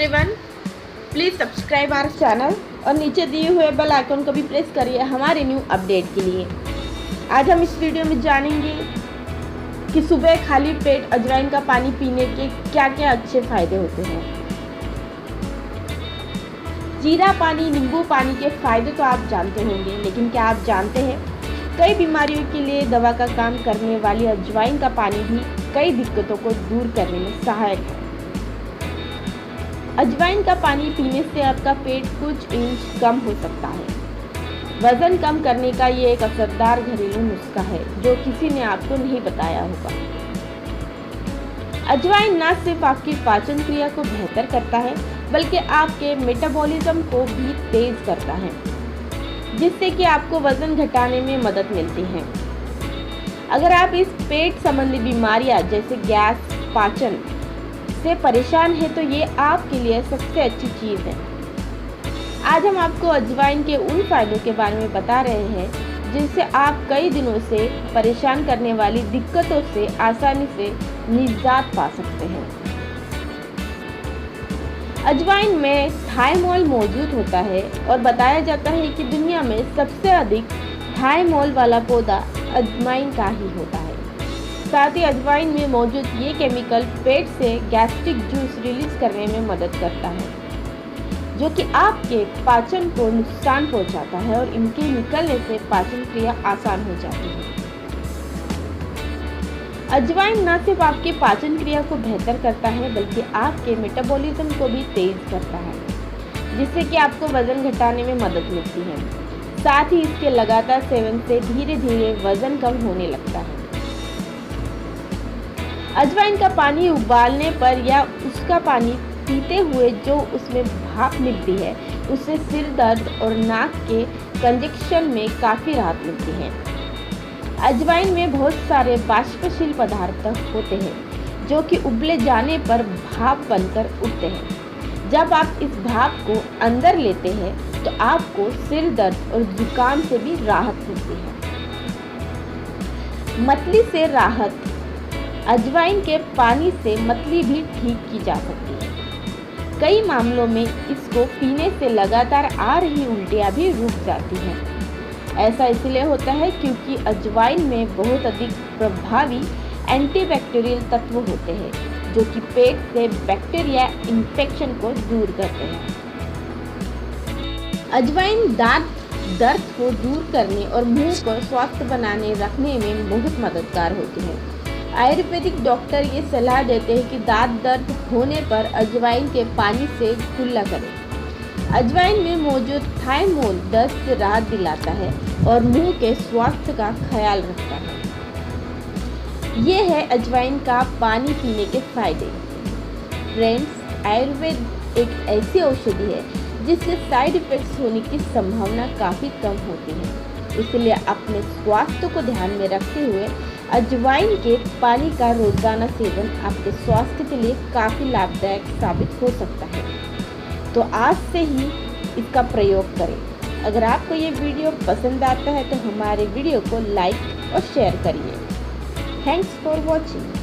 Everyone, please subscribe our channel और नीचे दिए हुए बेल आइकन को भी प्रेस करिए हमारे न्यू अपडेट के लिए। आज हम इस वीडियो में जानेंगे कि सुबह खाली पेट अजवाइन का पानी पीने के क्या क्या अच्छे फ़ायदे होते हैं। जीरा पानी, नींबू पानी के फ़ायदे तो आप जानते होंगे, लेकिन क्या आप जानते हैं कई बीमारियों के लिए दवा का काम करने वाली अजवाइन का पानी भी कई दिक्कतों को दूर करने में सहायक है। अजवाइन का पानी पीने से आपका पेट कुछ इंच कम हो सकता है। वजन कम करने का ये एक असरदार घरेलू नुस्खा है जो किसी ने आपको नहीं बताया होगा। अजवाइन न सिर्फ आपकी पाचन क्रिया को बेहतर करता है, बल्कि आपके मेटाबॉलिज्म को भी तेज करता है, जिससे कि आपको वजन घटाने में मदद मिलती है। अगर आप इस पेट संबंधी बीमारियां जैसे गैस, पाचन से परेशान है तो ये आपके लिए सबसे अच्छी चीज़ है। आज हम आपको अजवाइन के उन फायदों के बारे में बता रहे हैं जिनसे आप कई दिनों से परेशान करने वाली दिक्कतों से आसानी से निजात पा सकते हैं। अजवाइन में थाइमोल मौजूद होता है और बताया जाता है कि दुनिया में सबसे अधिक थाइमोल वाला पौधा अजवाइन का ही होता है। साथ ही अजवाइन में मौजूद ये केमिकल पेट से गैस्ट्रिक जूस रिलीज करने में मदद करता है, जो कि आपके पाचन को नुकसान पहुंचाता है और इनके निकलने से पाचन क्रिया आसान हो जाती है। अजवाइन न सिर्फ आपकी पाचन क्रिया को बेहतर करता है, बल्कि आपके मेटाबॉलिज्म को भी तेज करता है, जिससे कि आपको वजन घटाने में मदद मिलती है। साथ ही इसके लगातार सेवन से धीरे धीरे वजन कम होने लगता है। अजवाइन का पानी उबालने पर या उसका पानी पीते हुए जो उसमें भाप मिलती है, उससे सिर दर्द और नाक के कंजक्शन में काफ़ी राहत मिलती है। अजवाइन में बहुत सारे बाष्पशील पदार्थ होते हैं जो कि उबले जाने पर भाप बनकर उठते हैं। जब आप इस भाप को अंदर लेते हैं तो आपको सिर दर्द और जुकाम से भी राहत मिलती है। मतली से राहत, अजवाइन के पानी से मतली भी ठीक की जा सकती है। कई मामलों में इसको पीने से लगातार आ रही उल्टियाँ भी रुक जाती हैं। ऐसा इसलिए होता है क्योंकि अजवाइन में बहुत अधिक प्रभावी एंटीबैक्टीरियल तत्व होते हैं जो कि पेट से बैक्टीरिया इन्फेक्शन को दूर करते हैं। अजवाइन दांत दर्द को दूर करने और मुंह को स्वस्थ बनाने रखने में बहुत मददगार होती है। आयुर्वेदिक डॉक्टर ये सलाह देते हैं कि दांत दर्द होने पर अजवाइन के पानी से कुल्ला करें। अजवाइन में मौजूद थाइमोल दस्त से राहत दिलाता है और मुंह के स्वास्थ्य का ख्याल रखता है। ये है अजवाइन का पानी पीने के फायदे। फ्रेंड्स, आयुर्वेद एक ऐसी औषधि है जिससे साइड इफ़ेक्ट्स होने की संभावना काफ़ी कम होती है। इसलिए अपने स्वास्थ्य को ध्यान में रखते हुए अजवाइन के पानी का रोज़ाना सेवन आपके स्वास्थ्य के लिए काफ़ी लाभदायक साबित हो सकता है। तो आज से ही इसका प्रयोग करें। अगर आपको ये वीडियो पसंद आता है तो हमारे वीडियो को लाइक और शेयर करिए। Thanks for watching.